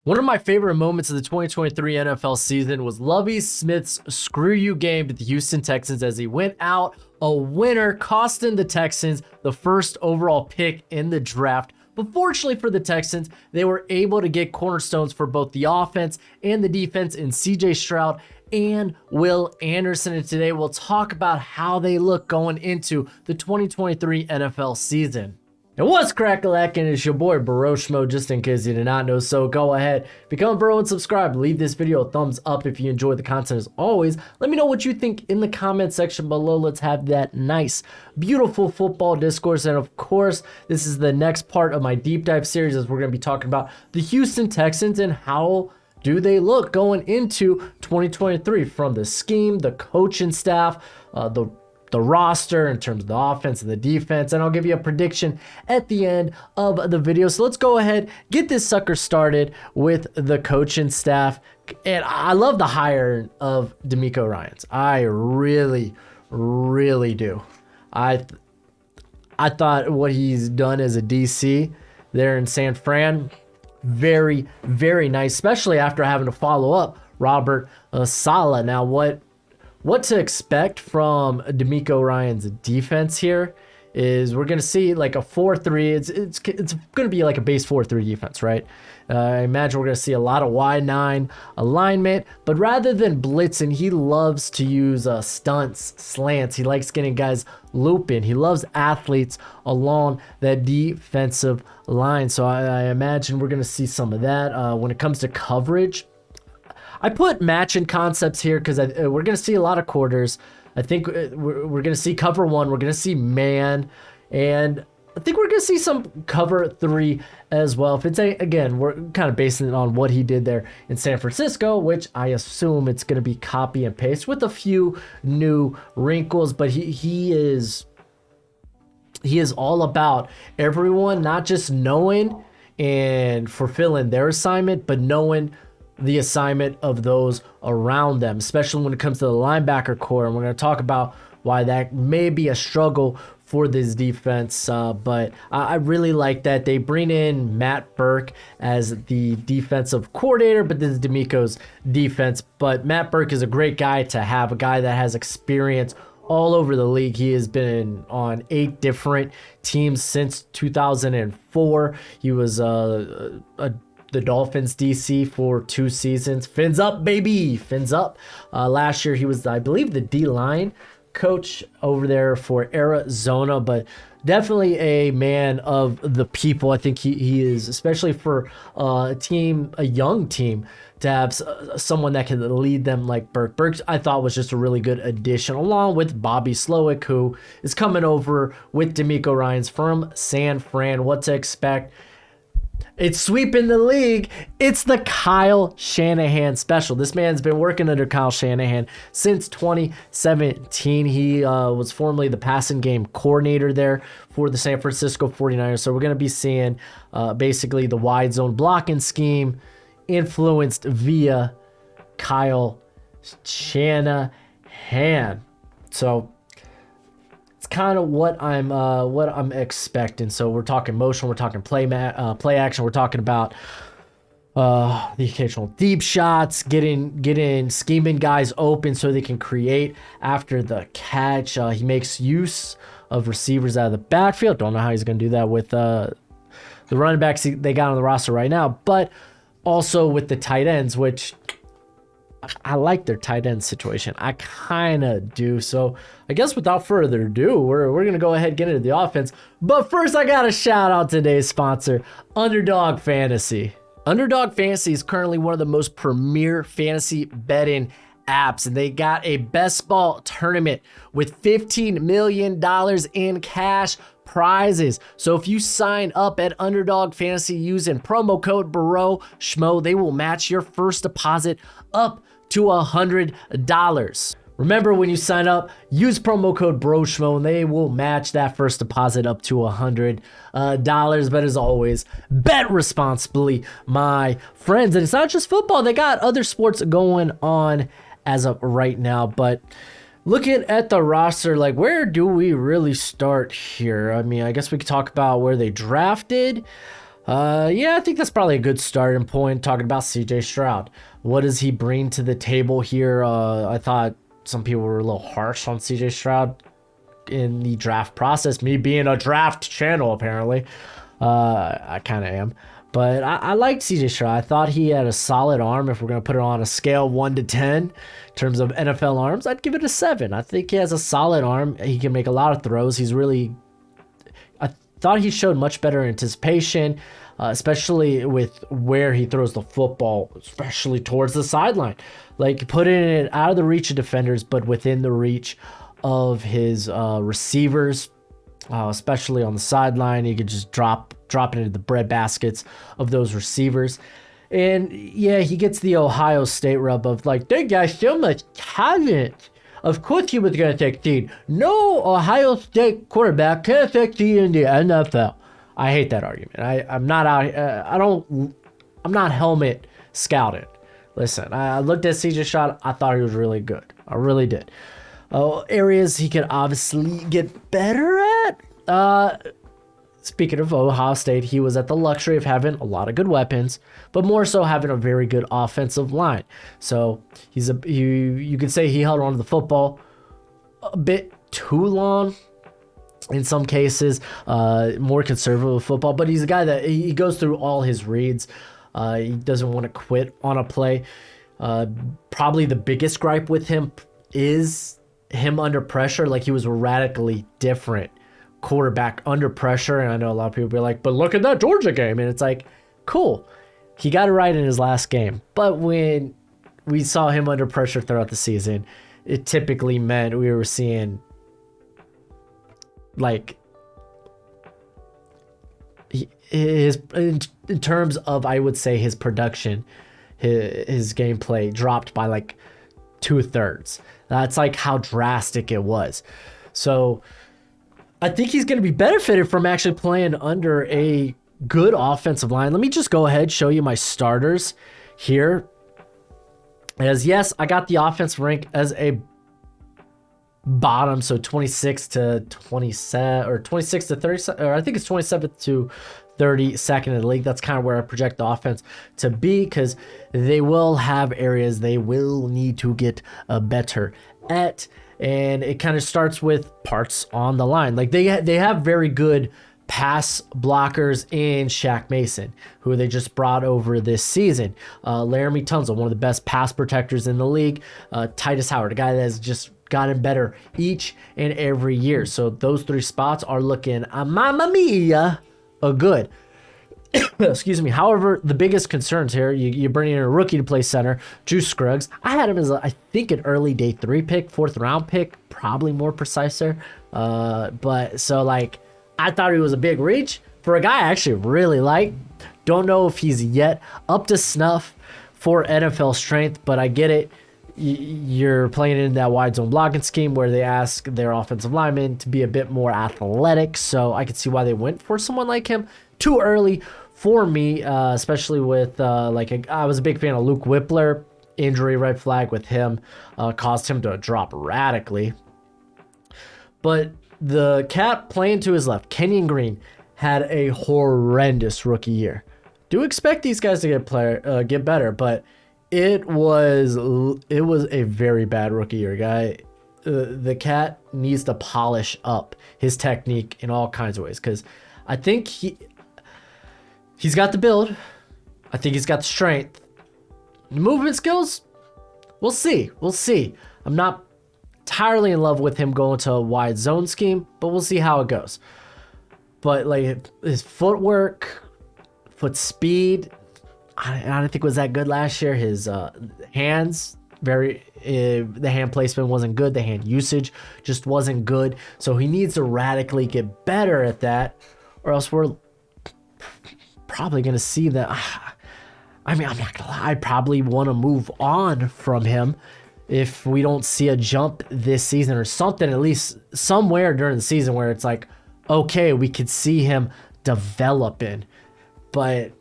One of my favorite moments of the 2023 NFL season was Lovie Smith's screw you game to the Houston Texans as he went out a winner, costing the Texans the first overall pick in the draft. But fortunately for the Texans, they were able to get cornerstones for both the offense and the defense in CJ Stroud and Will Anderson. And today we'll talk about how they look going into the 2023 NFL season. And what's crack-a-lackin'? It's your boy Broshmo, just in case you did not know. So go ahead, become a bro and subscribe. Leave this video a thumbs up if you enjoy the content. As always, let me know what you think in the comment section below. Let's have that nice, beautiful football discourse. And of course, this is the next part of my deep dive series, as we're going to be talking about the Houston Texans and how do they look going into 2023, from the scheme, the coaching staff, the roster in terms of the offense and the defense, and I'll give you a prediction at the end of the video. So let's go ahead, get this sucker started with the coaching staff. And I love the hire of DeMeco Ryans. I really, really do. I thought what he's done as a DC there in San Fran, very, very nice, especially after having to follow up Robert Saleh. Now, what to expect from DeMeco Ryans' defense here is we're going to see like a 4-3. It's going to be like a base 4-3 defense, right? I imagine we're going to see a lot of wide 9 alignment, but rather than blitzing, he loves to use stunts, slants. He likes getting guys looping. He loves athletes along that defensive line. So I imagine we're going to see some of that. When it comes to coverage, I put matching concepts here because we're going to see a lot of quarters. I think we're going to see cover 1. We're going to see man. And I think we're going to see some cover 3 as well. If it's again, we're kind of basing it on what he did there in San Francisco, which I assume it's going to be copy and paste with a few new wrinkles. But he is all about everyone not just knowing and fulfilling their assignment, but knowing the assignment of those around them, especially when it comes to the linebacker core. And we're going to talk about why that may be a struggle for this defense. But I really like that they bring in Matt Burke as the defensive coordinator, but this is DeMeco's defense. But Matt Burke is a great guy to have, a guy that has experience all over the league. He has been on 8 different teams since 2004. He was the Dolphins DC for 2 seasons. Fins up, baby, fins up. Last year he was, I believe, the D-line coach over there for Arizona, but definitely a man of the people. I think he is, especially for a young team, to have someone that can lead them like Burke. Burke, I thought, was just a really good addition, along with Bobby Slowick, who is coming over with DeMeco Ryans from San Fran. What to expect? It's sweeping the league. It's the Kyle Shanahan special. This man's been working under Kyle Shanahan since 2017. He was formerly the passing game coordinator there for the San Francisco 49ers. So we're going to be seeing basically the wide zone blocking scheme influenced via Kyle Shanahan. So kind of what I'm expecting. So we're talking motion, we're talking play action, we're talking about the occasional deep shots, getting scheming guys open so they can create after the catch. He makes use of receivers out of the backfield. Don't know how he's going to do that with the running backs they got on the roster right now, but also with the tight ends, which I like their tight end situation. I kind of do. So I guess without further ado, we're going to go ahead and get into the offense. But first, I got to shout out today's sponsor, Underdog Fantasy. Underdog Fantasy is currently one of the most premier fantasy betting apps, and they got a best ball tournament with $15 million in cash prizes. So if you sign up at Underdog Fantasy using promo code Broshmo, they will match your first deposit up to $100. Remember, when you sign up, use promo code Broshmo and they will match that first deposit up to $100. But as always, bet responsibly, my friends. And it's not just football. They got other sports going on as of right now. But looking at the roster, like, where do we really start here? I mean, I guess we could talk about where they drafted. Yeah, I think that's probably a good starting point. Talking about CJ Stroud, what does he bring to the table here? I thought some people were a little harsh on CJ Stroud in the draft process. Me being a draft channel, apparently, I kind of am. But I liked CJ Stroud. I thought he had a solid arm. If we're going to put it on a scale 1 to 10 in terms of NFL arms, I'd give it a 7. I think he has a solid arm. He can make a lot of throws. I thought he showed much better anticipation, especially with where he throws the football, especially towards the sideline. Like putting it out of the reach of defenders, but within the reach of his receivers, especially on the sideline. He could just drop it into the bread baskets of those receivers. And yeah, he gets the Ohio State rub of like, that guy so much talent. Of course he was going to succeed. No Ohio State quarterback can succeed in the NFL. I hate that argument. I'm not out. I'm not helmet scouted. Listen, I looked at CJ Stroud. I thought he was really good. I really did. Areas he could obviously get better at. Speaking of Ohio State, he was at the luxury of having a lot of good weapons, but more so having a very good offensive line. So you could say he held on to the football a bit too long in some cases, more conservative football, but he's a guy that he goes through all his reads. He doesn't want to quit on a play. Probably the biggest gripe with him is him under pressure. Like he was a radically different quarterback under pressure, and I know a lot of people be like, but look at that Georgia game, and it's like, cool, he got it right in his last game. But when we saw him under pressure throughout the season, it typically meant we were seeing like his in terms of, I would say, his production, his gameplay dropped by like 2/3. That's like how drastic it was. So I think he's going to be benefited from actually playing under a good offensive line. Let me just go ahead and show you my starters here. As yes, I got the offense rank as a bottom, so 26 to 27 or 26 to 30, or I think it's 27th to 32nd in the league. That's kind of where I project the offense to be, because they will have areas they will need to get better at. And it kind of starts with parts on the line. Like they have very good pass blockers in Shaq Mason, who they just brought over this season. Laramie Tunsil, one of the best pass protectors in the league. Titus Howard, a guy that has just gotten better each and every year. So those three spots are looking, mamma mia, good. Excuse me. However, the biggest concerns here, you bring in a rookie to play center, Juice Scruggs. I had him as, I think, an early day 3 pick, 4th round pick, probably more precise there. But so like, I thought he was a big reach for a guy I actually really like. Don't know if he's yet up to snuff for NFL strength, but I get it. You're playing in that wide zone blocking scheme where they ask their offensive linemen to be a bit more athletic. So I could see why they went for someone like him. Too early for me, especially with I was a big fan of Luke Whippler. Injury red flag with him caused him to drop radically. But the cat playing to his left, Kenyon Green, had a horrendous rookie year. Do expect these guys to get better, but it was a very bad rookie year, guy. The cat needs to polish up his technique in all kinds of ways, because I think he's got the build. I think he's got the strength. Movement skills, we'll see. I'm not entirely in love with him going to a wide zone scheme, but we'll see how it goes. But like his footwork, foot speed, I don't think it was that good last year. His hands, the hand placement wasn't good. The hand usage just wasn't good. So he needs to radically get better at that, or else we're probably going to see that. I mean, I'm not going to lie. I probably want to move on from him if we don't see a jump this season or something, at least somewhere during the season where it's like, okay, we could see him developing. But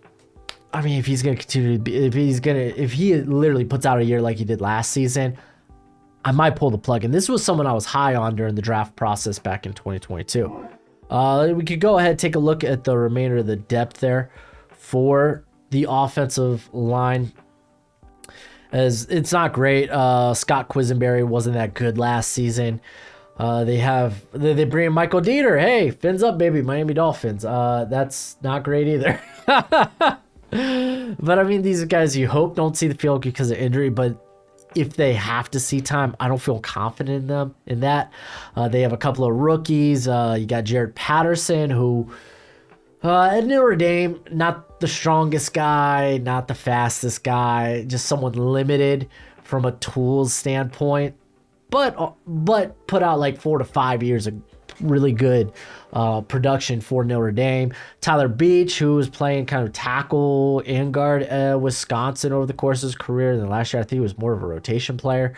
I mean, if he's going to continue to be, if he literally puts out a year like he did last season, I might pull the plug. And this was someone I was high on during the draft process back in 2022. We could go ahead and take a look at the remainder of the depth there. for the offensive line, as it's not great. Scott Quisenberry wasn't that good last season. They bring in Michael Dieter. Hey, fins up, baby, Miami Dolphins. That's not great either. But I mean, these are guys you hope don't see the field because of injury, but if they have to see time, I don't feel confident in them in that. They have a couple of rookies. You got Jared Patterson, who at Notre Dame, not the strongest guy, not the fastest guy, just someone limited from a tools standpoint, but put out like 4 to 5 years of really good production for Notre Dame. Tyler Beach, who was playing kind of tackle and guard at Wisconsin over the course of his career. And then last year, I think he was more of a rotation player.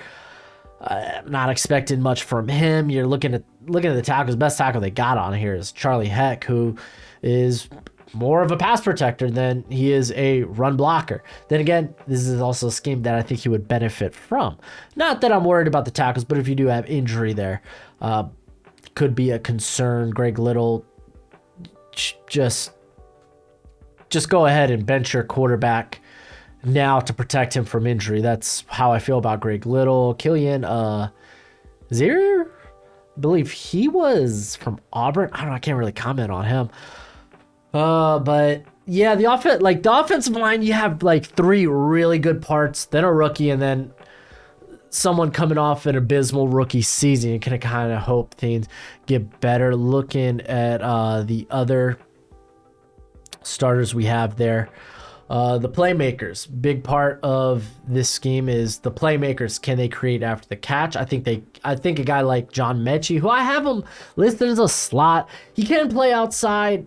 Not expecting much from him. You're looking at the tackles. Best tackle they got on here is Charlie Heck, who is more of a pass protector than he is a run blocker. Then again, this is also a scheme that I think he would benefit from. Not that I'm worried about the tackles, but if you do have injury there, could be a concern. Greg Little, just go ahead and bench your quarterback now to protect him from injury. That's how I feel about Greg Little. Killian Zier, I believe he was from Auburn. I can't really comment on him. But yeah, the offensive line, you have like 3 really good parts, then a rookie, and then someone coming off an abysmal rookie season. You can kind of hope things get better. Looking at the other starters we have there, the playmakers. Big part of this scheme is the playmakers. Can they create after the catch? I think a guy like John Mechie, who I have him listed as a slot, he can play outside.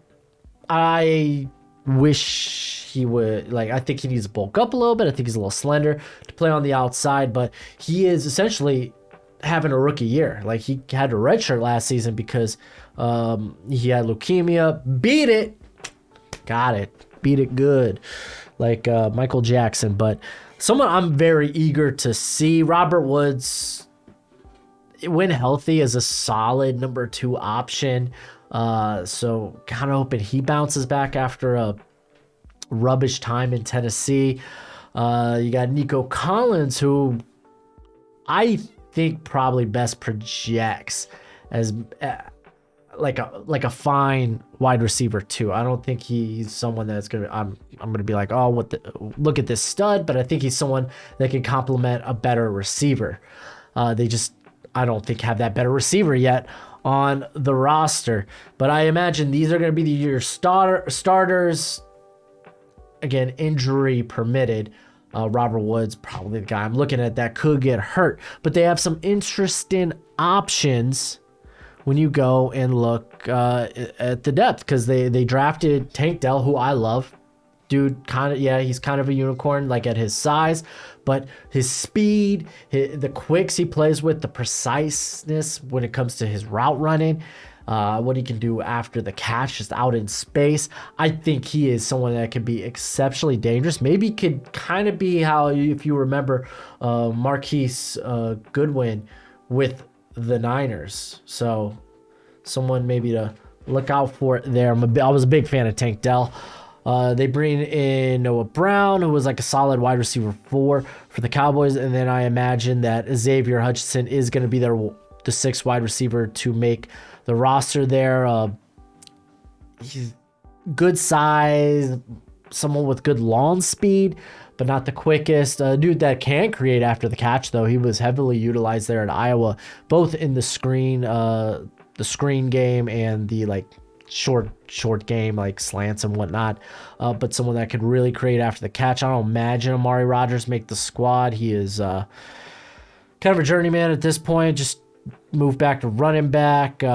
I wish he would, I think he needs to bulk up a little bit. I think he's a little slender to play on the outside, but he is essentially having a rookie year. Like, he had a redshirt last season because he had leukemia. Beat it. Got it. Beat it good. Like Michael Jackson. But someone I'm very eager to see, Robert Woods, when healthy, is a solid number 2 option. So kind of hoping he bounces back after a rubbish time in Tennessee. You got Nico Collins, who I think probably best projects as like a fine wide receiver too. I don't think he's someone that's I'm gonna be like, oh, look at this stud, but I think he's someone that can complement a better receiver. I don't think have that better receiver yet on the roster, but I imagine these are going to be your starters. Again, injury permitted. Robert Woods, probably the guy I'm looking at that could get hurt, but they have some interesting options when you go and look at the depth, because they drafted Tank Dell, who I love. Dude, he's kind of a unicorn, like at his size, but his speed, the quicks he plays with, the preciseness when it comes to his route running, what he can do after the catch, just out in space. I think he is someone that can be exceptionally dangerous. Maybe could kind of be how, if you remember, Marquise Goodwin with the Niners. So someone maybe to look out for there. I was a big fan of Tank Dell. They bring in Noah Brown, who was like a solid wide receiver 4 for the Cowboys. And then I imagine that Xavier Hutchinson is going to be the 6th wide receiver to make the roster there. He's good size, someone with good lawn speed, but not the quickest. A dude that can create after the catch, though. He was heavily utilized there at Iowa, both in the screen game and the short game, like slants and whatnot, but someone that could really create after the catch. I don't imagine Amari Rodgers make the squad. He is kind of a journeyman at this point. Just move back to running back. If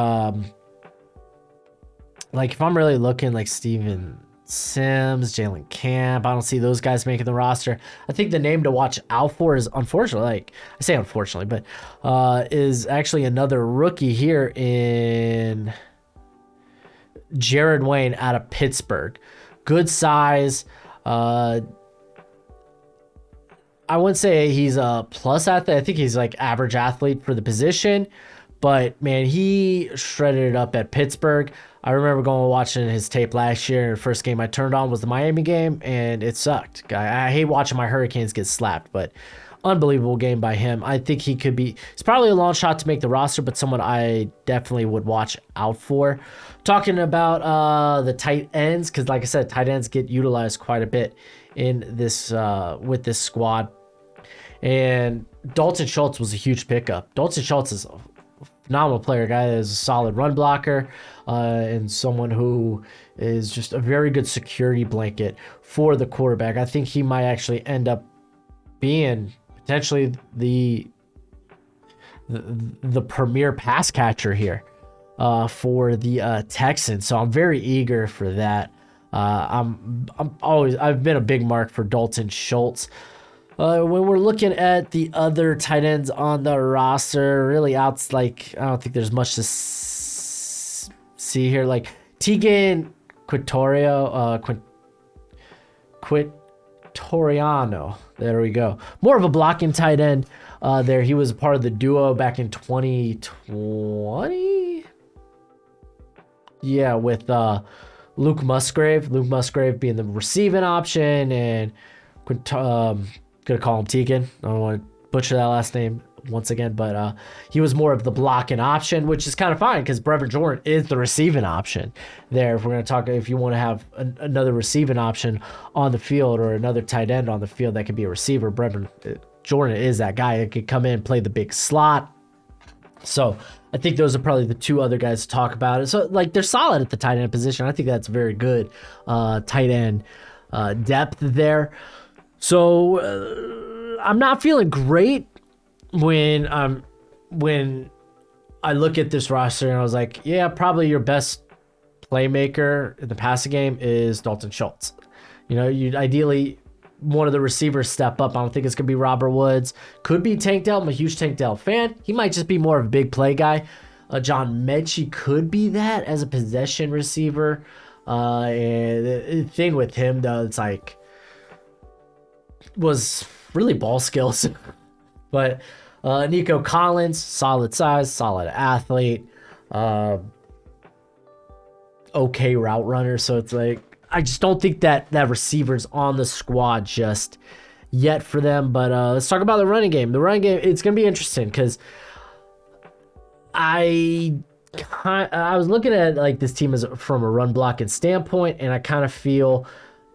I'm really looking, like Steven Sims, Jalen Camp, I don't see those guys making the roster. I think the name to watch out for is, unfortunately, I say unfortunately, but is actually another rookie here in Jared Wayne out of Pittsburgh. Good size. I wouldn't say he's a plus athlete. I think he's like average athlete for the position, But man, he shredded it up at Pittsburgh. I remember going and watching his tape last year. The first game I turned on was the Miami game, and it sucked. I hate watching my Hurricanes get slapped, but unbelievable game by him. I think he could be, it's probably a long shot to make the roster, but someone I definitely would watch out for. Talking about the tight ends, because like I said, tight ends get utilized quite a bit in this with this squad. And Dalton Schultz was a huge pickup. Dalton Schultz is a phenomenal player, guy that is a solid run blocker, and someone who is just a very good security blanket for the quarterback. I think he might actually end up being potentially the premier pass catcher here for the Texans. So I'm very eager for that. I've been a big mark for Dalton Schultz. When we're looking at the other tight ends on the roster, really I don't think there's much to see here. Like Tegan Quitoriano, there we go. More of a blocking tight end there. He was a part of the duo back in 2020. Yeah, with Luke Musgrave. Luke Musgrave being the receiving option, and gonna call him Tegan. I don't want to butcher that last name once again, but he was more of the blocking option, which is kind of fine because Brevin Jordan is the receiving option there. If we're going to talk, if you want to have another receiving option on the field or another tight end on the field that could be a receiver, Brevin Jordan is that guy. It could come in and play the big slot. So I think those are probably the two other guys to talk about. So like they're solid at the tight end position. I think that's very good tight end depth there. So I'm not feeling great when I look at this roster and I was like, yeah, probably your best playmaker in the passing game is Dalton Schultz. You know, you ideally one of the receivers step up. I don't think it's gonna be Robert Woods. Could be Tank Dell. I'm a huge Tank Dell fan. He might just be more of a big play guy. John Mechie could be that as a possession receiver. And the thing with him though, it's like was really ball skills. But Nico Collins, solid size, solid athlete, okay route runner. So it's like I just don't think that receiver's on the squad just yet for them. But let's talk about the running game. The running game, it's gonna be interesting because I was looking at like this team as from a run blocking standpoint, and I kind of feel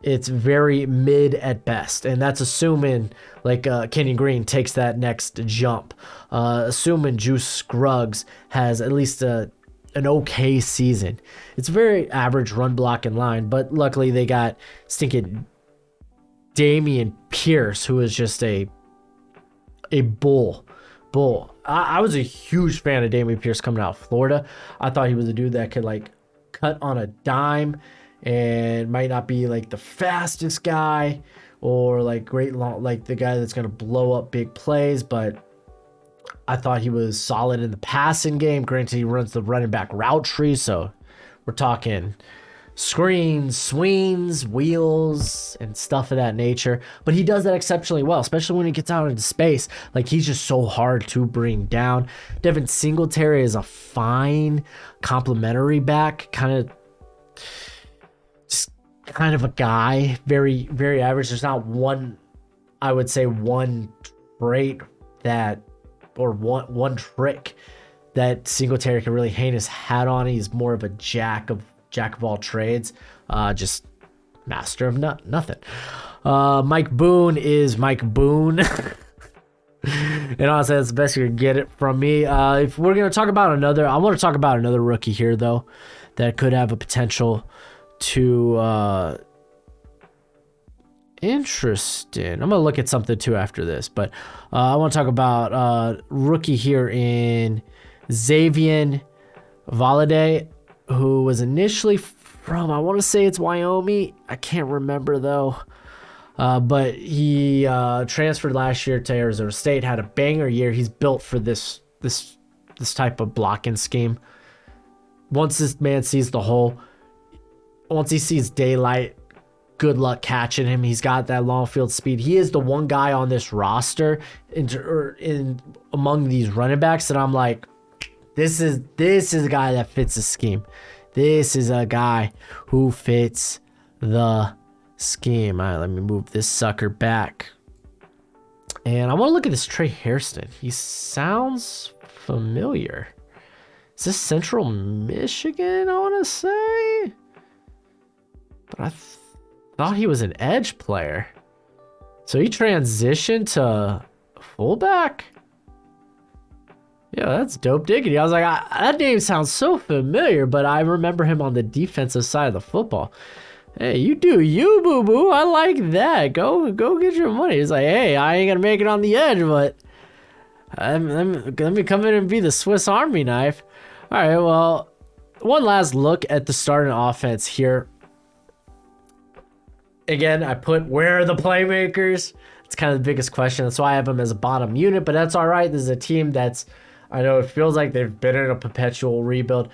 it's very mid at best, and that's assuming like Kenyon Green takes that next jump. Assuming Juice Scruggs has at least an okay season. It's a very average run blocking line, but luckily they got stinking Damian Pierce, who is just a bull. I was a huge fan of Damian Pierce coming out of Florida. I thought he was a dude that could like cut on a dime and might not be like the fastest guy or like great long, like the guy that's going to blow up big plays, but I thought he was solid in the passing game. Granted, he runs the running back route tree, so we're talking screens, swings, wheels, and stuff of that nature. But he does that exceptionally well, especially when he gets out into space. Like, he's just so hard to bring down. Devin Singletary is a fine complementary back, kind of a guy, very, very average. There's not one, I would say, one trait that, or one trick that Singletary can really hang his hat on. He's more of a jack of all trades, just master of nothing. Mike Boone is Mike Boone. And honestly, that's the best you can get it from me. If we're going to talk about I want to talk about another rookie here, though, that could have a potential to interesting. I'm gonna look at something too after this, but I want to talk about rookie here in Xavier Valladay, who was initially from, I want to say it's Wyoming. I can't remember though. But he transferred last year to Arizona State, had a banger year. He's built for this type of blocking scheme. Once this man sees the hole, once he sees daylight, good luck catching him. He's got that long field speed. He is the one guy on this roster in among these running backs that I'm like, This is a guy that fits the scheme. This is a guy who fits the scheme. All right, let me move this sucker back. And I want to look at this Trey Hairston. He sounds familiar. Is this Central Michigan, I want to say? But I thought he was an edge player. So he transitioned to fullback? Yeah, that's dope diggity. I was like, that name sounds so familiar, but I remember him on the defensive side of the football. Hey, you do you, boo-boo. I like that. Go get your money. He's like, hey, I ain't going to make it on the edge, but let me come in and be the Swiss Army knife. All right, well, one last look at the starting offense here. Again, I put where are the playmakers? It's kind of the biggest question. That's why I have them as a bottom unit, but that's all right. This is a team that's, I know it feels like they've been in a perpetual rebuild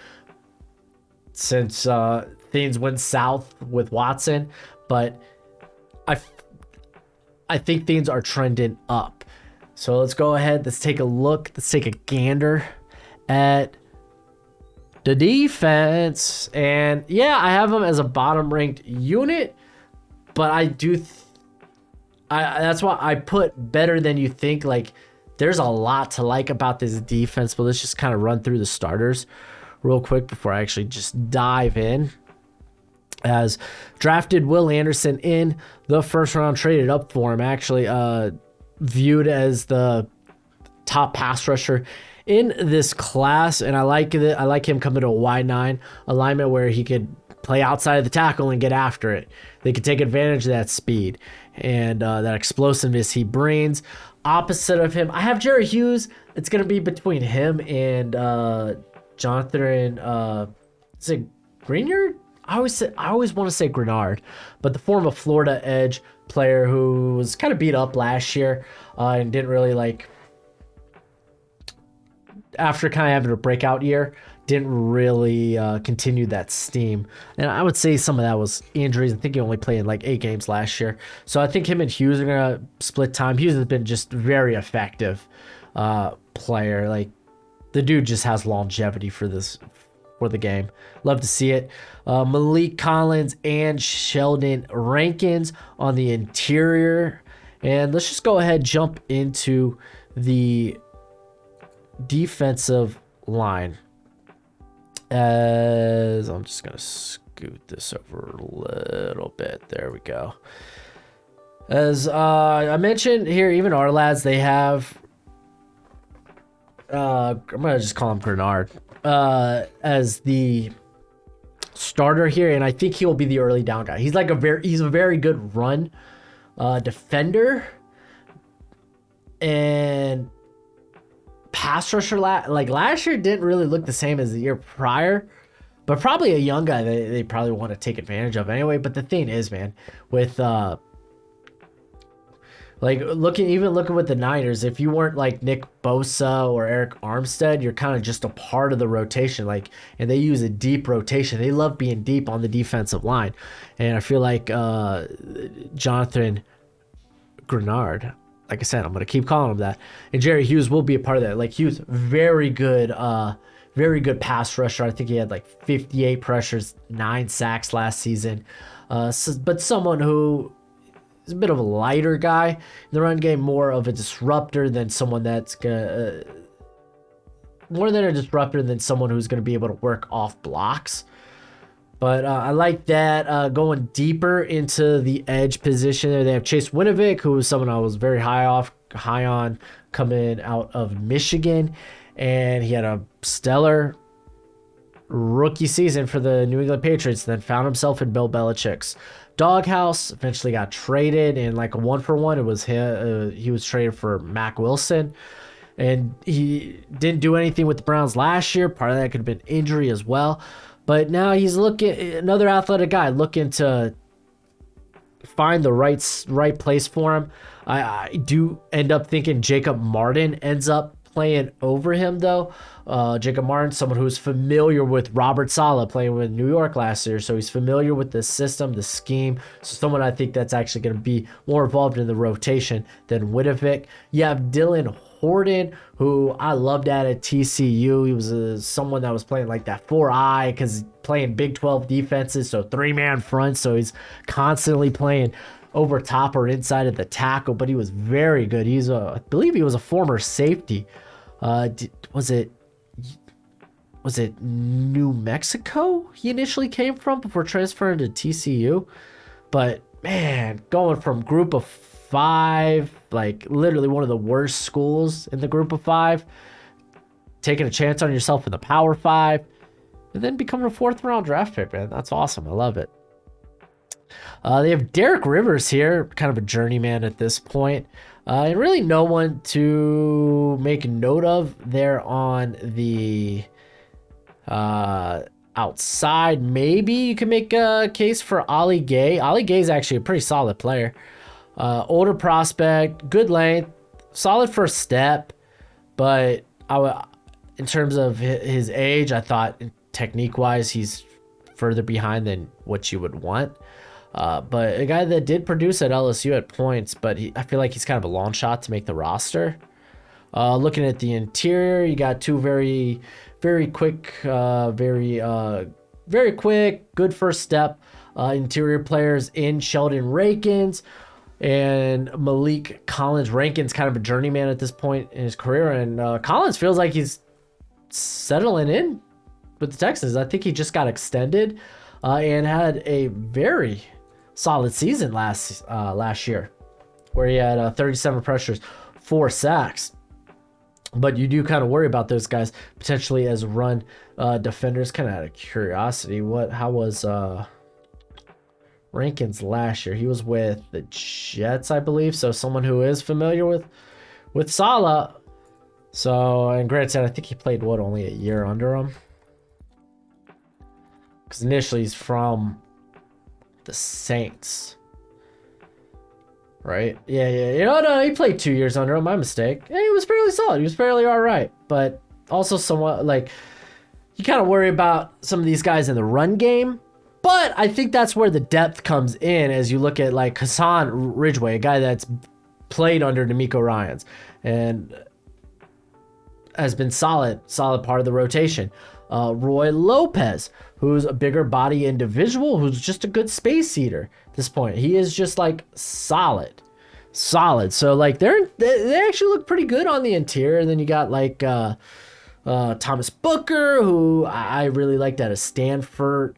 since things went south with Watson, but I think things are trending up. So let's go ahead. Let's take a look. Let's take a gander at the defense. And yeah, I have them as a bottom ranked unit, but I do. That's why I put better than you think. Like, there's a lot to like about this defense, but let's just kind of run through the starters real quick before I actually just dive in. As drafted Will Anderson in the first round, traded up for him, actually viewed as the top pass rusher in this class, and I like it. I like him coming to a wide 9 alignment where he could play outside of the tackle and get after it. They could take advantage of that speed and that explosiveness he brings. Opposite of him, I have Jerry Hughes. It's going to be between him and Jonathan, is it Greenyard? I always want to say Grenard, but the former Florida edge player who was kind of beat up last year and didn't really after kind of having a breakout year, didn't really continue that steam. And I would say some of that was injuries. I think he only played in 8 games last year. So I think him and Hughes are going to split time. Hughes has been just very effective player. The dude just has longevity for the game. Love to see it. Malik Collins and Sheldon Rankins on the interior. And let's just go ahead, jump into the defensive line. As I'm just going to scoot this over a little bit. There we go. As I mentioned here, even our lads, they have I'm going to just call him Grenard as the starter here, and I think he'll be the early down guy. He's he's a very good run defender and pass rusher. Last year didn't really look the same as the year prior, but probably a young guy that they probably want to take advantage of anyway. But the thing is, man, with looking with the Niners, if you weren't like Nick Bosa or Eric Armstead, you're kind of just a part of the rotation. And they use a deep rotation. They love being deep on the defensive line. And I feel like Jonathan Grenard, like I said, I'm going to keep calling him that. And Jerry Hughes will be a part of that. Hughes, very good pass rusher. I think he had 58 pressures, 9 sacks last season. But someone who is a bit of a lighter guy in the run game, more of a disruptor than someone that's more than a disruptor than someone who's going to be able to work off blocks. But I like that. Going deeper into the edge position there, they have Chase Winovich, who was someone I was very high on coming out of Michigan, and he had a stellar rookie season for the New England Patriots, then found himself in Bill Belichick's doghouse, eventually got traded in a 1-for-1. It was him. He was traded for Mac Wilson, and he didn't do anything with the Browns last year. Part of that could have been injury as well, but now he's another athletic guy looking to find the right place for him. I do end up thinking Jacob Martin ends up playing over him, though. Jacob Martin, someone who's familiar with Robert Saleh, playing with New York last year, so he's familiar with the system, the scheme. So someone I think that's actually going to be more involved in the rotation than Widovic. You have Dylan Horton, who I loved at TCU. He was someone that was playing like that 4-eye because playing Big 12 defenses, so 3-man front, so he's constantly playing over top or inside of the tackle, but he was very good. I believe he was a former safety. Was it New Mexico he initially came from before transferring to TCU? But man, going from group of 5, like literally one of the worst schools in the group of 5, taking a chance on yourself in the Power 5, and then becoming a 4th round draft pick, man. That's awesome. I love it. They have Derek Rivers here, kind of a journeyman at this point. And really no one to make note of there on the outside. Maybe you can make a case for Ali Gay. Ali Gay is actually a pretty solid player. Older prospect, good length, solid first step. But in terms of his age, I thought technique-wise he's further behind than what you would want. But a guy that did produce at LSU at points, but I feel like he's kind of a long shot to make the roster. Looking at the interior, you got two very, very quick, very quick, good first step interior players in Sheldon Rankins and Malik Collins. Rankins kind of a journeyman at this point in his career, and Collins feels like he's settling in with the Texans. I think he just got extended and had a very solid season last year, where he had 37 pressures, 4 sacks. But you do kind of worry about those guys potentially as run defenders. Kind of out of curiosity, how was Rankins last year? He was with the Jets, I believe. So someone who is familiar with Saleh. So, and granted, I think he played only a year under him, because initially he's from the Saints, right? Yeah. No, he played 2 years under him. My mistake. And he was fairly solid. He was fairly all right, but also somewhat like you kind of worry about some of these guys in the run game. But I think that's where the depth comes in as you look at like Hassan Ridgeway, a guy that's played under D'Amico Ryans and has been solid part of the rotation. Roy Lopez, who's a bigger body individual, who's just a good space eater at this point. He is just like solid. So like they actually look pretty good on the interior. And then you got like Thomas Booker, who I really liked out of Stanford.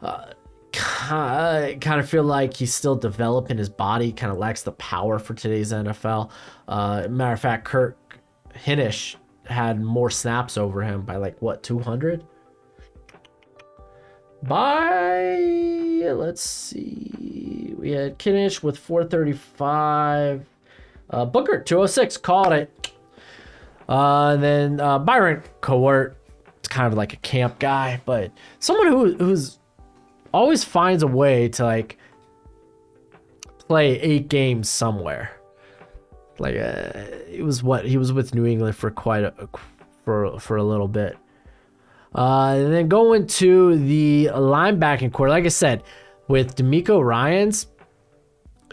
I kind of feel like he's still developing his body, kind of lacks the power for today's NFL. Matter of fact, Kirk Hinnish had more snaps over him by 200? Let's see. We had Kinnish with 435. Booker, 206, called it. And then Byron Cowart, it's kind of like a camp guy, but someone who's always finds a way to play 8 games somewhere. He was with New England for for a little bit. And then going to the linebacking core, like I said, with D'Amico Ryans,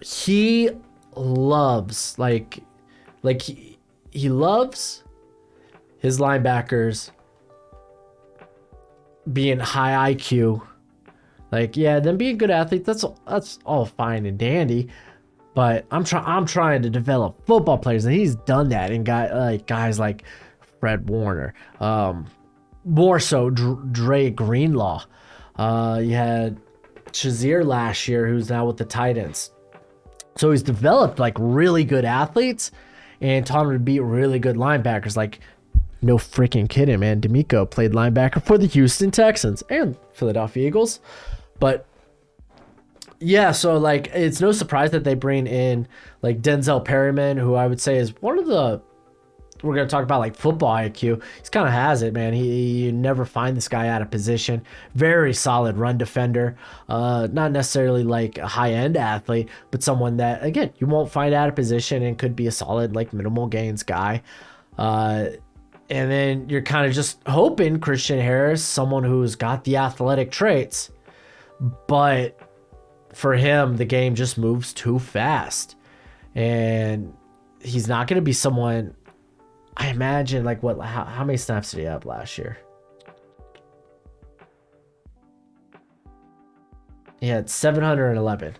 he loves he loves his linebackers being high IQ. Them being good athletes, that's all fine and dandy. But I'm trying to develop football players, and he's done that. And guys like Fred Warner, more so Dre Greenlaw. You had Shazier last year, who's now with the Titans. So he's developed really good athletes and taught them to be really good linebackers. No freaking kidding, man. D'Amico played linebacker for the Houston Texans and Philadelphia Eagles. But yeah, so it's no surprise that they bring in Denzel Perryman, who I would say is one of the, we're going to talk about football IQ. He's kind of has it, man. You never find this guy out of position. Very solid run defender. Not necessarily a high-end athlete, but someone that, again, you won't find out of position and could be a solid minimal gains guy. And then you're kind of just hoping Christian Harris, someone who's got the athletic traits, but for him, the game just moves too fast. And he's not going to be someone, I imagine, like how many snaps did he have last year? He had 711.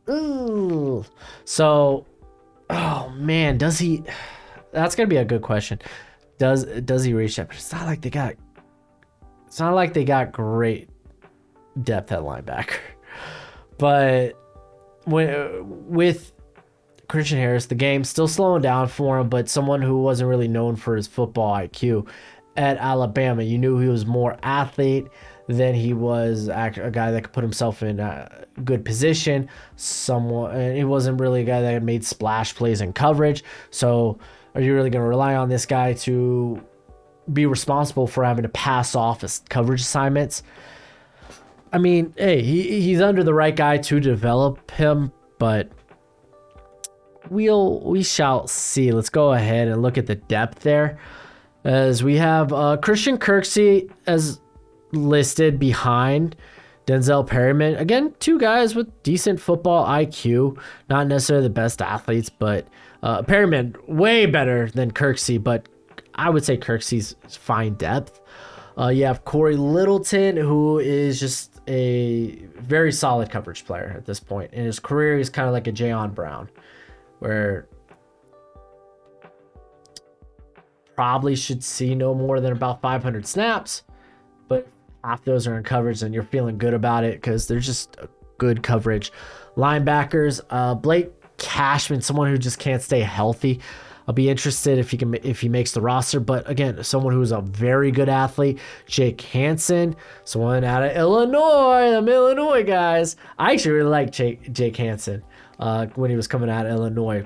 Ooh. So, oh man, does he? That's gonna be a good question. Does he reach that? But it's not like they got. It's not like they got great depth at linebacker. But with Christian Harris, the game's still slowing down for him. But someone who wasn't really known for his football IQ at Alabama, you knew he was more athlete than he was a guy that could put himself in a good position. And he wasn't really a guy that had made splash plays in coverage. So are you really going to rely on this guy to be responsible for having to pass off his coverage assignments? I mean, hey, he's under the right guy to develop him, but we shall see. Let's go ahead and look at the depth there, as we have Christian Kirksey as listed behind Denzel Perryman. Again, two guys with decent football IQ, not necessarily the best athletes, but Perryman way better than Kirksey, but I would say Kirksey's fine depth. You have Corey Littleton, who is just a very solid coverage player at this point. In his career, he's kind of like a Jayon Brown, where probably should see no more than about 500 snaps, but half those are in coverage, and you're feeling good about it because they're just good coverage linebackers. Blake Cashman, someone who just can't stay healthy. I'll be interested if he makes the roster, but again, someone who's a very good athlete. Jake Hansen, someone out of Illinois, them Illinois guys. I actually really like Jake Hansen when he was coming out of Illinois.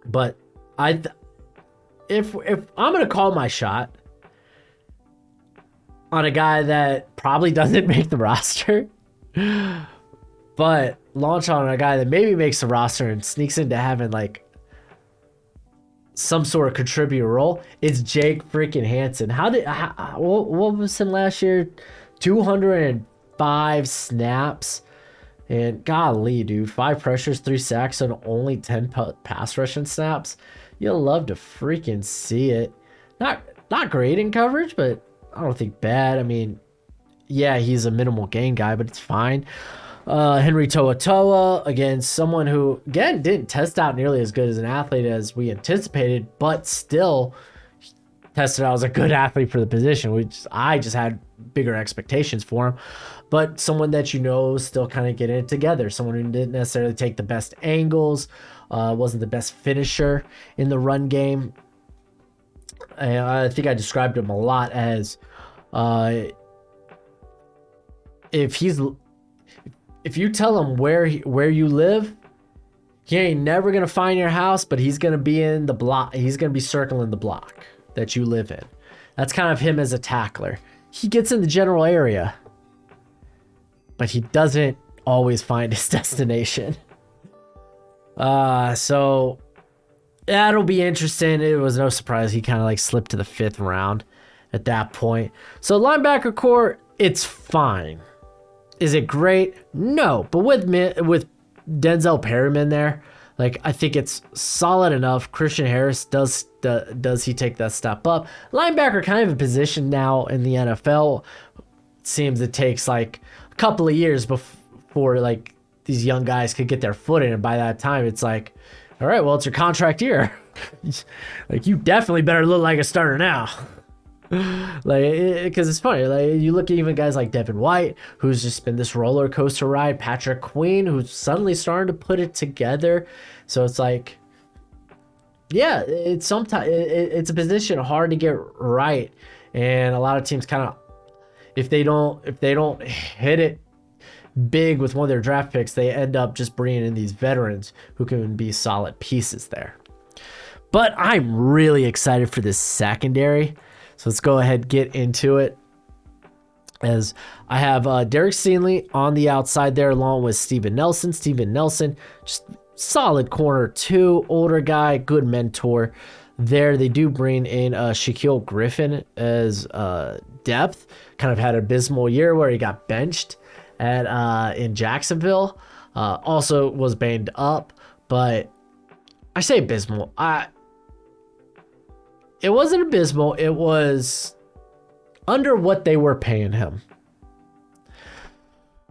But if I'm gonna call my shot on a guy that probably doesn't make the roster, but launch on a guy that maybe makes the roster and sneaks into having like some sort of contributor role, it's Jake freaking Hansen. What was him last year? 205 snaps. And golly, dude, 5 pressures, 3 sacks, and only 10 pass rushing snaps. You'll love to freaking see it. Not great in coverage, but I don't think bad. I mean, yeah, he's a minimal gain guy, but it's fine. Henry To'oTo'o, again, someone who, again, didn't test out nearly as good as an athlete as we anticipated, but still tested out as a good athlete for the position, which I just had bigger expectations for him. But someone that still kind of getting it together. Someone who didn't necessarily take the best angles, wasn't the best finisher in the run game. And I think I described him a lot as if you tell him where you live, he ain't never gonna find your house, but he's gonna be in the block. He's gonna be circling the block that you live in. That's kind of him as a tackler. He gets in the general area, but he doesn't always find his destination. So that'll be interesting. It was no surprise he kind of like slipped to the 5th round at that point. So linebacker core, it's fine. Is it great? No, but with Denzel Perryman there, like, I think it's solid enough. Christian Harris, does he take that step up? Linebacker kind of a position now in the NFL. It seems it takes like a couple of years before like these young guys could get their foot in, and by that time it's like, all right, well, it's your contract year. Like, you definitely better look like a starter now. Like, because it's funny, like, you look at even guys like Devin White, who's just been this roller coaster ride, Patrick Queen, who's suddenly starting to put it together. So it's like, yeah, it's sometimes it's a position hard to get right, and a lot of teams kind of, if they don't hit it big with one of their draft picks, they end up just bringing in these veterans who can be solid pieces there. But I'm really excited for this secondary. So let's go ahead and get into it. As I have Derek Stingley on the outside there, along with Steven Nelson. Steven Nelson, just solid corner 2, older guy, good mentor there. They do bring in Shaquille Griffin as depth. Kind of had an abysmal year where he got benched at in Jacksonville. Also was banged up, but I say abysmal. It wasn't abysmal. It was under what they were paying him.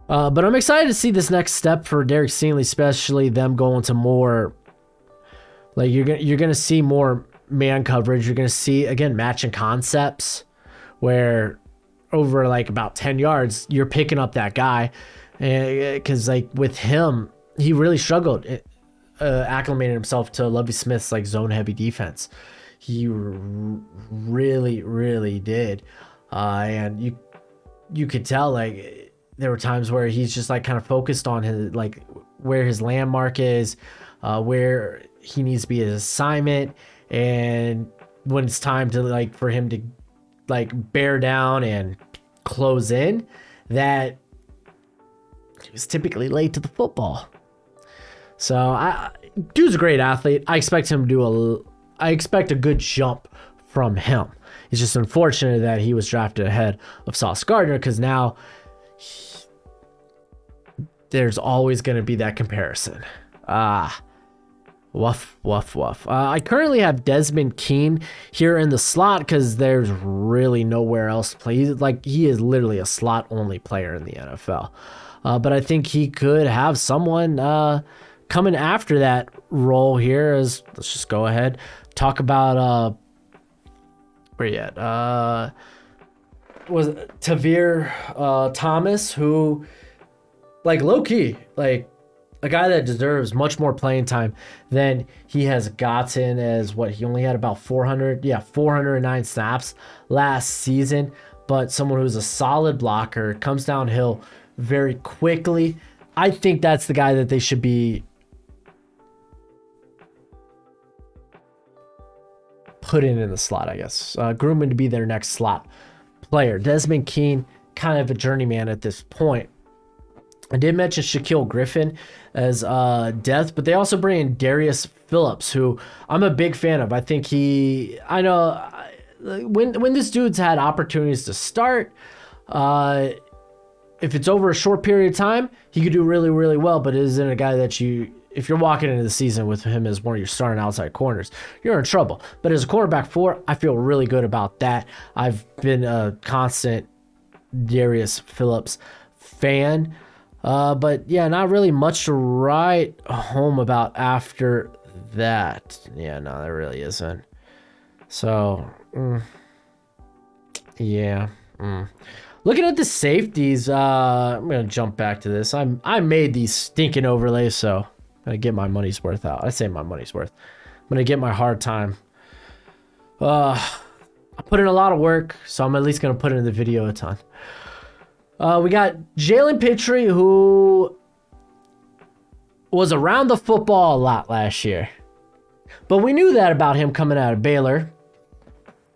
But I'm excited to see this next step for Derek Stingley, especially them going to more. Like you're gonna see more man coverage. You're gonna see again matching concepts, where over like about 10 yards you're picking up that guy, because like with him he really struggled acclimating himself to Lovie Smith's like zone heavy defense. He really did, and you could tell like there were times where he's just like kind of focused on his like where his landmark is, where he needs to be his assignment, and when it's time to like for him to like bear down and close in, that he was typically late to the football. So dude's a great athlete. I expect a good jump from him. It's just unfortunate that he was drafted ahead of Sauce Gardner, because now there's always going to be that comparison. Woof. I currently have Desmond Keene here in the slot because there's really nowhere else to play. He is literally a slot only player in the NFL. But I think he could have someone coming after that role here. Let's just go ahead, talk about where you at? Was Tavir Thomas, who like low key, like a guy that deserves much more playing time than he has gotten, as what he only had about 409 snaps last season, but someone who's a solid blocker, comes downhill very quickly. I think that's the guy that they should be putting in the slot, I guess. Grooming to be their next slot player. Desmond Keene, kind of a journeyman at this point. I did mention Shaquille Griffin as depth, but they also bring in Darius Phillips, who I'm a big fan of. I think when this dude's had opportunities to start, if it's over a short period of time, he could do really well, but it isn't a guy that if you're walking into the season with him as one of your starting outside corners, you're in trouble. But as a quarterback 4, I feel really good about that. I've been a constant Darius Phillips fan. But yeah, not really much to write home about after that. Yeah, no, there really isn't. So, yeah. Looking at the safeties, I'm going to jump back to this. I made these stinking overlays, so I'm going to get my money's worth out. I say my money's worth. I'm going to get my hard time. I put in a lot of work, so I'm at least going to put it in the video a ton. We got Jalen Pitre, who was around the football a lot last year. But we knew that about him coming out of Baylor.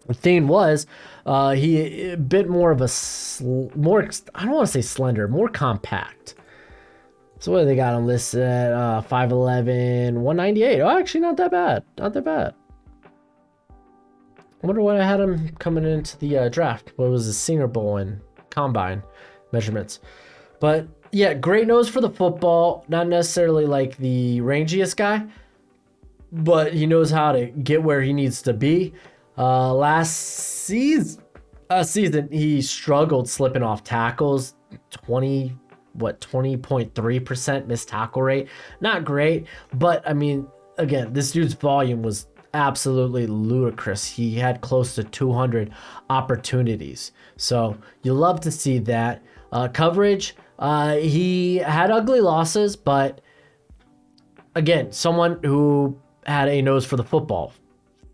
The thing was, he a bit more of a more, I don't want to say slender, more compact. So what do they got him listed at? 5'11", 198. Oh, actually not that bad. Not that bad. I wonder what I had him coming into the draft. What was his Senior Bowl and Combine measurements? But yeah, great nose for the football. Not necessarily like the rangiest guy, but he knows how to get where he needs to be. Last season he struggled slipping off tackles. 20.3% missed tackle rate. Not great, but I mean, again, this dude's volume was absolutely ludicrous. He had close to 200 opportunities. So you love to see that. Coverage, he had ugly losses, but again, someone who had a nose for the football.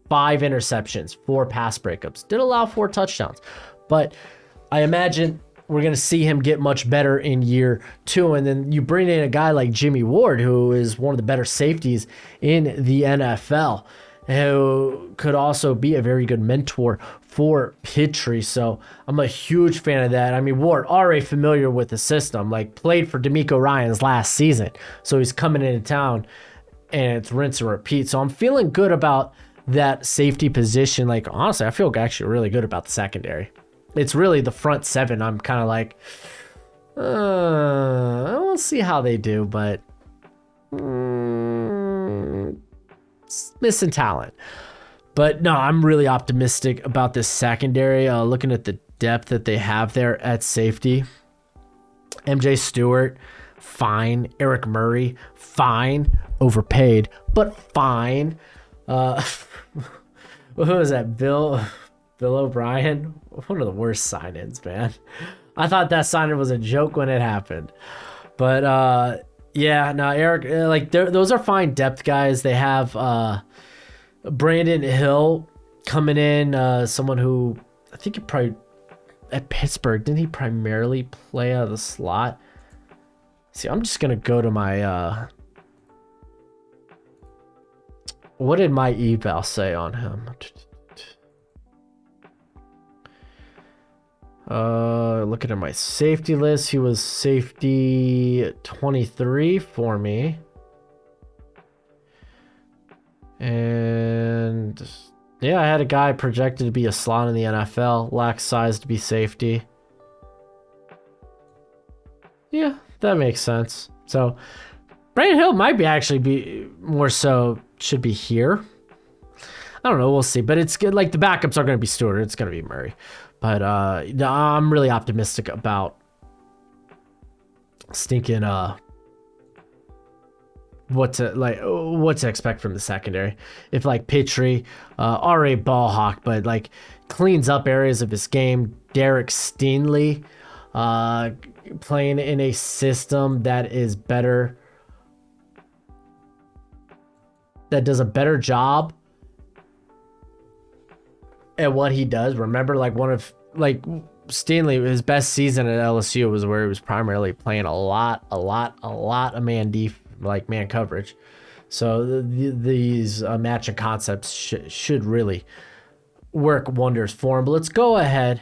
5 interceptions, 4 pass breakups. Did allow 4 touchdowns. But I imagine we're going to see him get much better in year 2. And then you bring in a guy like Jimmy Ward, who is one of the better safeties in the NFL, who could also be a very good mentor for Pitre. So I'm a huge fan of that. I mean, Ward already familiar with the system, like played for D'Amico Ryans last season. So he's coming into town and it's rinse and repeat. So I'm feeling good about that safety position, like, honestly, I feel actually really good about the secondary. It's really the front seven. I'm kind of like, we'll see how they do, but missing talent. But no, I'm really optimistic about this secondary. Looking at the depth that they have there at safety. MJ Stewart, fine. Eric Murray, fine. Overpaid, but fine. Who was that? Bill O'Brien? One of the worst sign-ins, man. I thought that sign-in was a joke when it happened. But yeah, no, Eric, like those are fine depth guys. They have Brandon Hill coming in, someone who I think he probably at Pittsburgh, didn't he primarily play out of the slot? See, I'm just gonna go to my what did my eval say on him? Looking at my safety list, he was safety 23 for me. And yeah, I had a guy projected to be a slot in the NFL, lacks size to be safety. Yeah, that makes sense. So Brandon Hill might be actually be more so should be here. I don't know, we'll see. But it's good. Like the backups are going to be Stewart. It's going to be Murray. But I'm really optimistic about stinking what to expect from the secondary. If like Pitre, already ball hawk, but like cleans up areas of his game. Derek Steenley, playing in a system that is better, that does a better job at what he does. Remember, like Steenley, his best season at LSU was where he was primarily playing a lot of man coverage. So these matching concepts should really work wonders for him. But let's go ahead.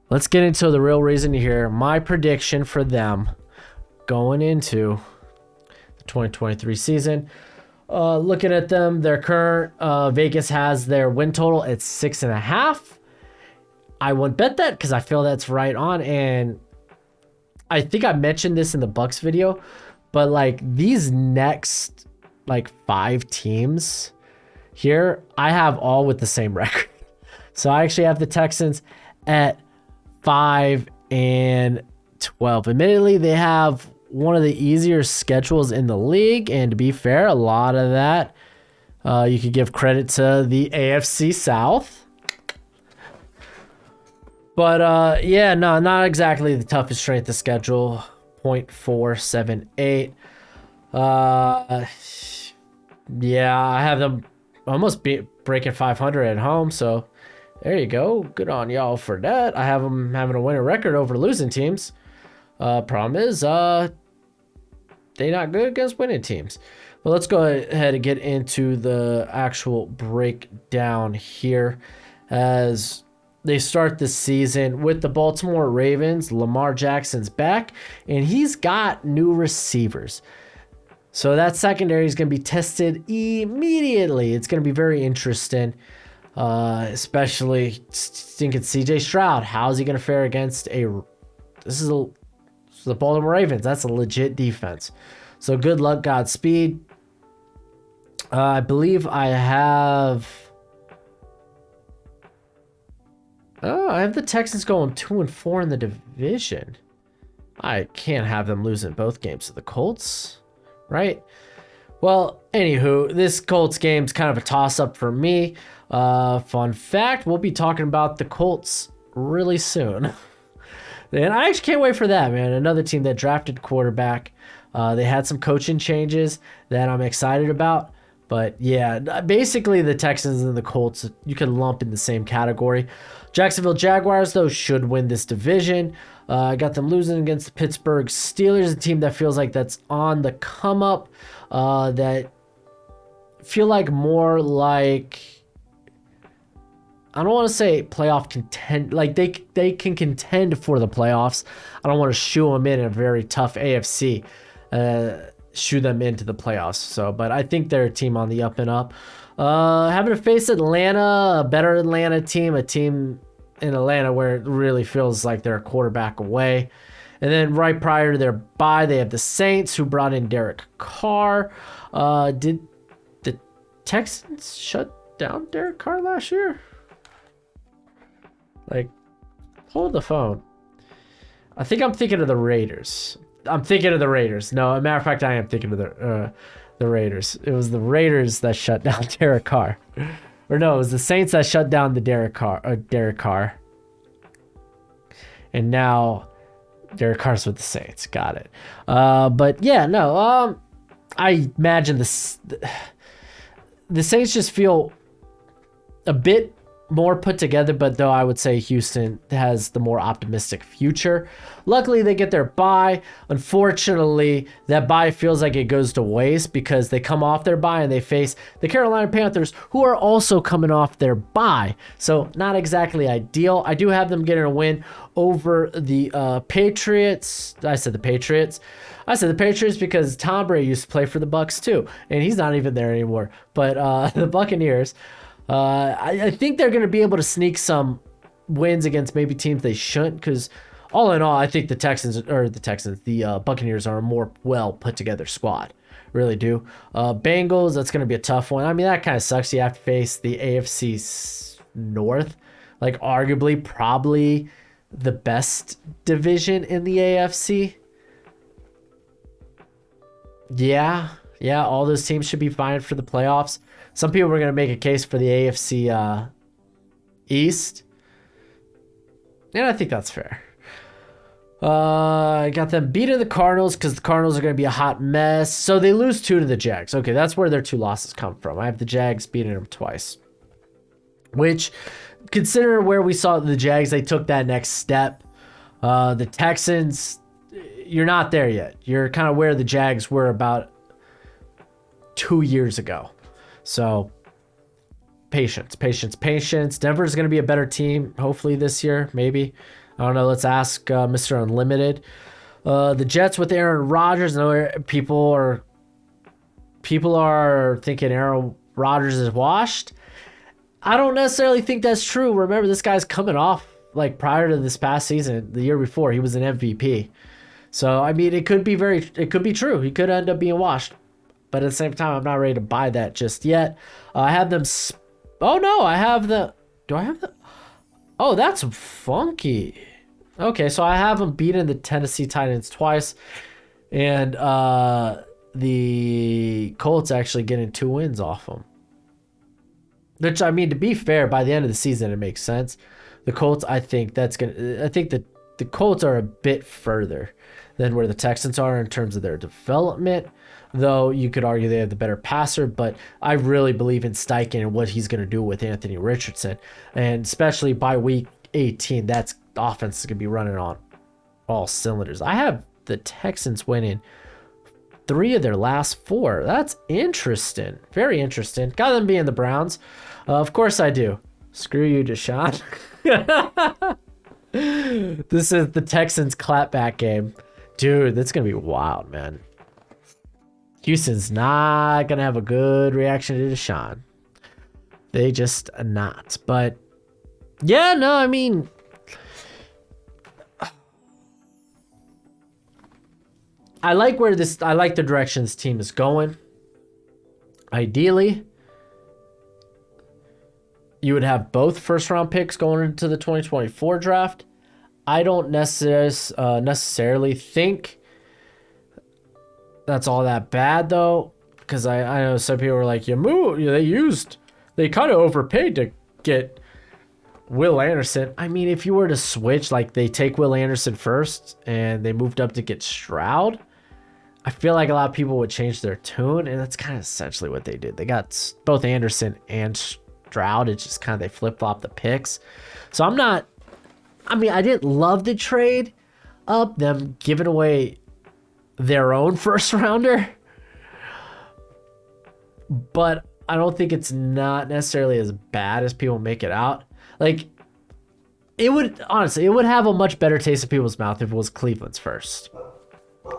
Let's get into the real reason here. My prediction for them going into the 2023 season. Looking at them, their current Vegas has their win total at 6.5. I wouldn't bet that because I feel that's right on, and I think I mentioned this in the Bucks video, but like these next like 5 teams here, I have all with the same record. So I actually have the Texans at 5-12. Admittedly, they have one of the easier schedules in the league, and to be fair, a lot of that you could give credit to the AFC South. But yeah, no, not exactly the toughest strength of schedule. 0.478. Yeah, I have them almost breaking 500 at home, so there you go. Good on y'all for that. I have them having a winning record over losing teams. Problem is, they not good against winning teams. But let's go ahead and get into the actual breakdown here as they start the season with the Baltimore Ravens. Lamar Jackson's back, and he's got new receivers. So that secondary is going to be tested immediately. It's going to be very interesting, especially thinking CJ Stroud. How's he going to fare against the Baltimore Ravens? That's a legit defense. So good luck, Godspeed. I believe I have the Texans going 2-4 in the division. I can't have them losing both games to the Colts, right? Well, anywho, this Colts game's kind of a toss-up for me. Fun fact, we'll be talking about the Colts really soon. And I actually can't wait for that, man. Another team that drafted quarterback. They had some coaching changes that I'm excited about. But yeah, basically the Texans and the Colts, you can lump in the same category. Jacksonville Jaguars, though, should win this division. I got them losing against the Pittsburgh Steelers, a team that feels like that's on the come up. That feel like more like, I don't want to say playoff contend, like they can contend for the playoffs. I don't want to shoo them in a very tough AFC. shoo them into the playoffs. So, but I think they're a team on the up and up. Having to face Atlanta, a better Atlanta team, a team in Atlanta where it really feels like they're a quarterback away. And then right prior to their bye, they have the Saints, who brought in Derek Carr. Did the Texans shut down Derek Carr last year? Like, hold the phone. I think I'm thinking of the Raiders. I'm thinking of the Raiders. No, as a matter of fact, I am thinking of the Raiders. It was the Raiders that shut down Derek Carr. Or no, it was the Saints that shut down the Derek Carr. And now Derek Carr's with the Saints. Got it. But yeah, no. I imagine the Saints just feel a bit more put together, but though I would say Houston has the more optimistic future. Luckily, they get their bye. Unfortunately, that bye feels like it goes to waste because they come off their bye and they face the Carolina Panthers, who are also coming off their bye. So not exactly ideal. I do have them getting a win over the Patriots. I said the Patriots because Tom Brady used to play for the Bucs too, and he's not even there anymore. But the Buccaneers, I think they're going to be able to sneak some wins against maybe teams they shouldn't, because all in all, I think the Buccaneers are a more well put together squad. Really do. Bengals, that's going to be a tough one. I mean, that kind of sucks. You have to face the AFC North, like arguably probably the best division in the AFC. Yeah, all those teams should be fine for the playoffs. Some people are going to make a case for the AFC East. And I think that's fair. I got them beating the Cardinals because the Cardinals are going to be a hot mess. So they lose 2 to the Jags. Okay, that's where their 2 losses come from. I have the Jags beating them twice. Which, consider where we saw the Jags, they took that next step. The Texans, you're not there yet. You're kind of where the Jags were about 2 years ago. So, patience. Denver's going to be a better team, hopefully this year, maybe. I don't know. Let's ask Mr. Unlimited. The Jets with Aaron Rodgers. People are thinking Aaron Rodgers is washed. I don't necessarily think that's true. Remember, this guy's coming off, like, prior to this past season, the year before, he was an MVP. So, I mean, it could be true. He could end up being washed. But at the same time, I'm not ready to buy that just yet. I have them. Oh, no. Do I have the? Oh, that's funky. Okay, so I have them beating the Tennessee Titans twice. And the Colts actually getting 2 wins off them. Which, I mean, to be fair, by the end of the season, it makes sense. The Colts, I think that the Colts are a bit further than where the Texans are in terms of their development. Though you could argue they have the better passer, but I really believe in Steichen and what he's going to do with Anthony Richardson. And especially by week 18, the offense is going to be running on all cylinders. I have the Texans winning 3 of their last 4. That's interesting. Very interesting. Got them being the Browns. Of course I do. Screw you, Deshaun. This is the Texans clapback game. Dude, that's going to be wild, man. Houston's not going to have a good reaction to Deshaun. They just not. But, yeah, no, I mean, I like the direction this team is going. Ideally, you would have both first-round picks going into the 2024 draft. I don't necessarily think that's all that bad, though, because I know some people were like, they kind of overpaid to get Will Anderson. I mean, if you were to switch, like they take Will Anderson first and they moved up to get Stroud, I feel like a lot of people would change their tune, and that's kind of essentially what they did. They got both Anderson and Stroud. It's just kind of they flip-flop the picks. So I didn't love the trade up, them giving away their own first rounder, but I don't think it's not necessarily as bad as people make it out. Like, it would have a much better taste in people's mouth if it was Cleveland's first.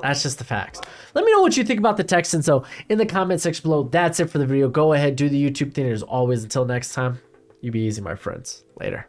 That's just the facts. Let me know what you think about the Texans, though, in the comment section below. That's it for the video. Go ahead, do the YouTube thing. As always, until next time, you be easy, my friends. Later.